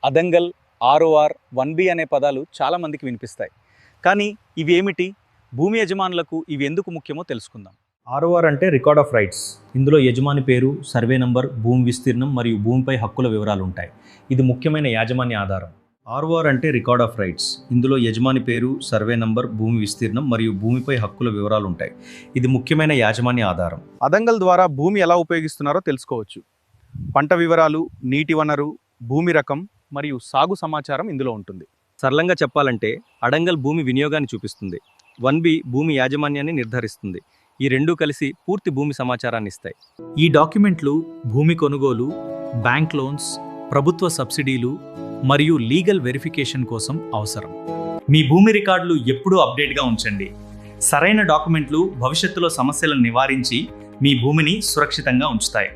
అదంగల్, ROR, 1B అనే పదాలు చాలామందికి వినిపిస్తాయి. కానీ ఇవి ఏమిటి? భూమి యజమానులకు ఇవి ఎందుకు ముఖ్యమో తెలుసుకుందాం. ఆర్ఓఆర్ అంటే రికార్డ్ ఆఫ్ రైట్స్. ఇందులో యజమాని పేరు, సర్వే నంబర్, భూమి విస్తీర్ణం మరియు భూమిపై హక్కుల వివరాలు ఉంటాయి. ఇది ముఖ్యమైన యాజమాన్య ఆధారం. ఆర్ఓఆర్ అంటే రికార్డ్ ఆఫ్ రైట్స్. ఇందులో యజమాని పేరు, సర్వే నంబర్, భూమి విస్తీర్ణం మరియు భూమిపై హక్కుల వివరాలు ఉంటాయి. ఇది ముఖ్యమైన యాజమాన్య ఆధారం. అదంగల్ ద్వారా భూమి ఎలా ఉపయోగిస్తున్నారో తెలుసుకోవచ్చు. పంట వివరాలు, నీటి వనరు, భూమి రకం మరియు సాగు సమాచారం ఇందులో ఉంటుంది. సరళంగా చెప్పాలంటే అడంగల్ భూమి వినియోగాన్ని చూపిస్తుంది. 1B భూమి యాజమాన్యాన్ని నిర్ధారిస్తుంది. ఈ రెండూ కలిసి పూర్తి భూమి సమాచారాన్ని ఇస్తాయి. ఈ డాక్యుమెంట్లు భూమి కొనుగోలు, బ్యాంక్ లోన్స్, ప్రభుత్వ సబ్సిడీలు మరియు లీగల్ వెరిఫికేషన్ కోసం అవసరం. మీ భూమి రికార్డులు ఎప్పుడూ అప్డేట్గా ఉంచండి. సరైన డాక్యుమెంట్లు భవిష్యత్తులో సమస్యలను నివారించి మీ భూమిని సురక్షితంగా ఉంచుతాయి.